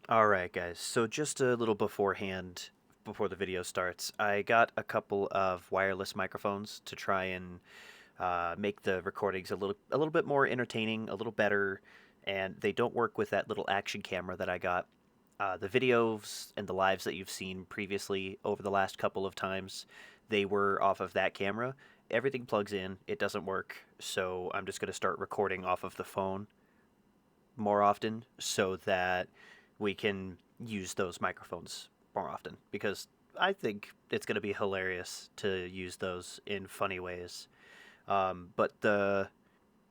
Alright guys, so just a little beforehand, before the video starts, I got a couple of wireless microphones to try and make the recordings a little bit more entertaining, a little better, and they don't work with that little action camera that I got. The videos and the lives that you've seen previously over the last couple of times, they were off of that camera. Everything plugs in, it doesn't work, so I'm just going to start recording off of the phone more often so that we can use those microphones more often because I think it's going to be hilarious to use those in funny ways. But the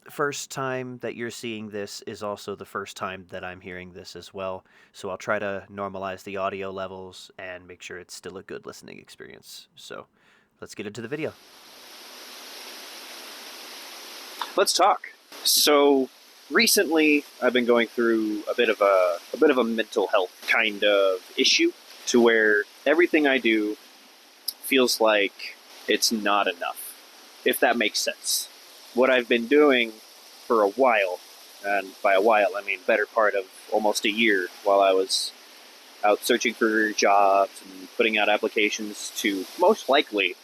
first time that you're seeing this is also the first time that I'm hearing this as well. So I'll try to normalize the audio levels and make sure it's still a good listening experience. So let's get into the video. Let's talk. So recently, I've been going through a bit of a mental health kind of issue, to where everything I do feels like it's not enough, if that makes sense. What I've been doing for a while, and by a while I mean better part of almost a year, while I was out searching for jobs and putting out applications to most likely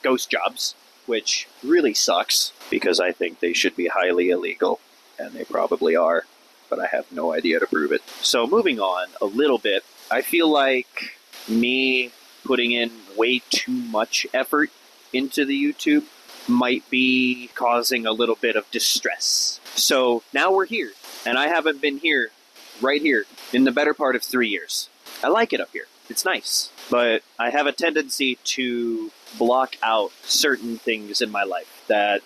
ghost jobs, which really sucks because I think they should be highly illegal, and they probably are, but I have no idea to prove it. So moving on a little bit, I feel like me putting in way too much effort into the YouTube might be causing a little bit of distress. So now we're here, and I haven't been here, right here, in the better part of 3 years. I like it up here. It's nice. But I have a tendency to block out certain things in my life that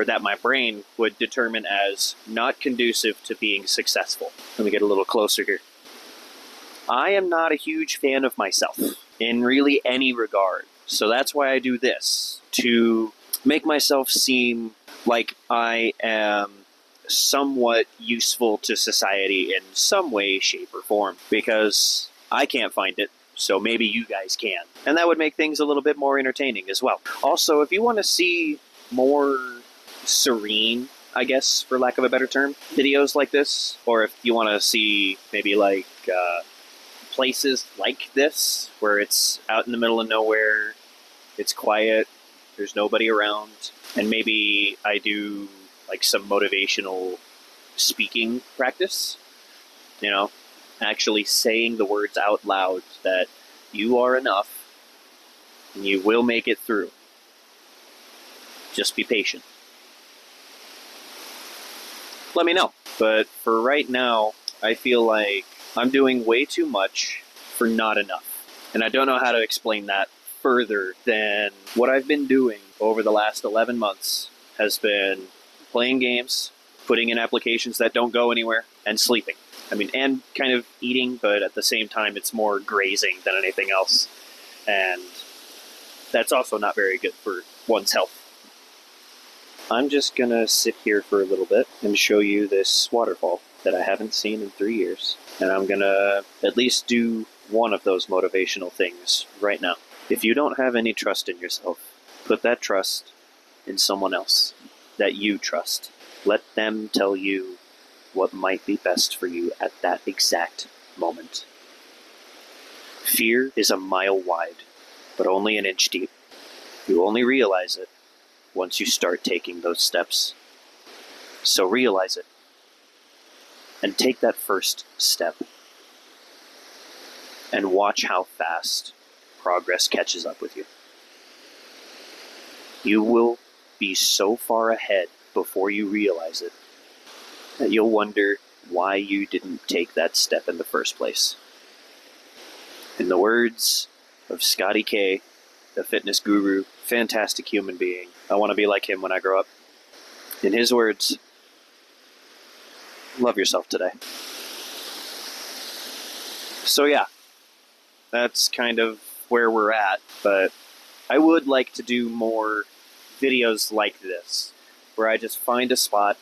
that my brain would determine as not conducive to being successful. Let me get a little closer here. I am not a huge fan of myself in really any regard. So that's why I do this, to make myself seem like I am somewhat useful to society in some way, shape, or form, because I can't find it, so maybe you guys can. And that would make things a little bit more entertaining as well. Also, if you want to see more serene, I guess, for lack of a better term, videos like this, or if you want to see maybe like places like this, where it's out in the middle of nowhere, it's quiet, there's nobody around, and maybe I do like some motivational speaking practice, actually saying the words out loud that you are enough and you will make it through. Just be patient. Let me know. But for right now, I feel like I'm doing way too much for not enough. And I don't know how to explain that further than what I've been doing over the last 11 months has been playing games, putting in applications that don't go anywhere, and sleeping. And kind of eating, but at the same time, it's more grazing than anything else. And that's also not very good for one's health. I'm just gonna sit here for a little bit and show you this waterfall that I haven't seen in 3 years. And I'm gonna at least do one of those motivational things right now. If you don't have any trust in yourself, put that trust in someone else that you trust. Let them tell you what might be best for you at that exact moment. Fear is a mile wide, but only an inch deep. You only realize it once you start taking those steps. So realize it, and take that first step, and watch how fast progress catches up with you. You will be so far ahead before you realize it that you'll wonder why you didn't take that step in the first place. In the words of Scotty K, the fitness guru, fantastic human being, I want to be like him when I grow up. In his words, love yourself today. So yeah, that's kind of where we're at, but I would like to do more videos like this, where I just find a spot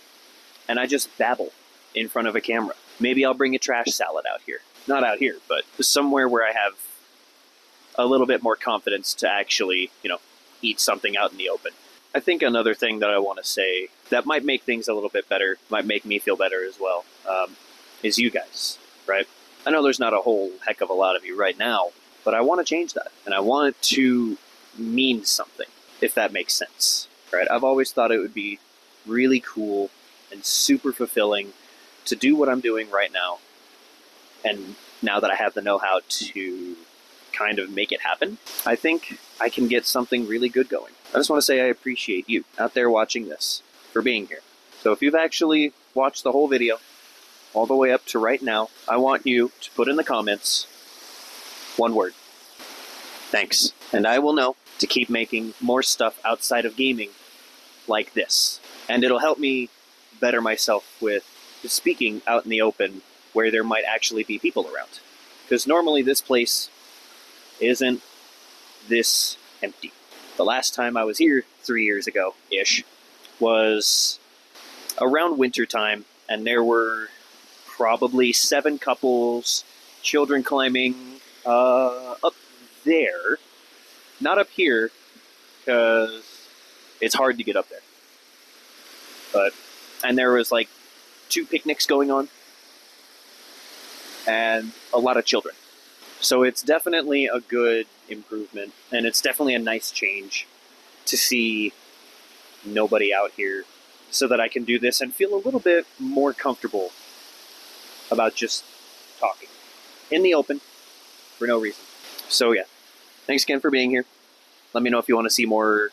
and I just babble in front of a camera. Maybe I'll bring a trash salad out here. Not out here, but somewhere where I have a little bit more confidence to actually, eat something out in the open. I think another thing that I want to say that might make things a little bit better, might make me feel better as well, is you guys, right? I know there's not a whole heck of a lot of you right now, but I want to change that. And I want it to mean something, if that makes sense. Right? I've always thought it would be really cool and super fulfilling to do what I'm doing right now. And now that I have the know-how to kind of make it happen, I think I can get something really good going. I just want to say I appreciate you out there watching this for being here. So if you've actually watched the whole video all the way up to right now, I want you to put in the comments one word. Thanks. And I will know to keep making more stuff outside of gaming like this. And it'll help me better myself with speaking out in the open where there might actually be people around. Because normally this place isn't this empty. The last time I was here 3 years ago-ish was around winter time, and there were probably 7 couples, children climbing up there. Not up here, because it's hard to get up there. And there was like 2 picnics going on, and a lot of children. So it's definitely a good improvement, and it's definitely a nice change to see nobody out here so that I can do this and feel a little bit more comfortable about just talking in the open for no reason. So yeah, thanks again for being here. Let me know if you want to see more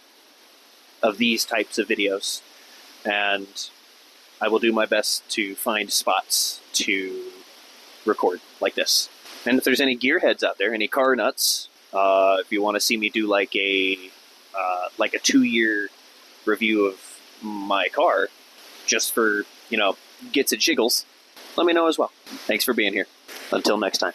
of these types of videos, and I will do my best to find spots to record like this. And if there's any gearheads out there, any car nuts, if you want to see me do like a 2-year review of my car, just for, gets and jiggles, let me know as well. Thanks for being here. Until next time.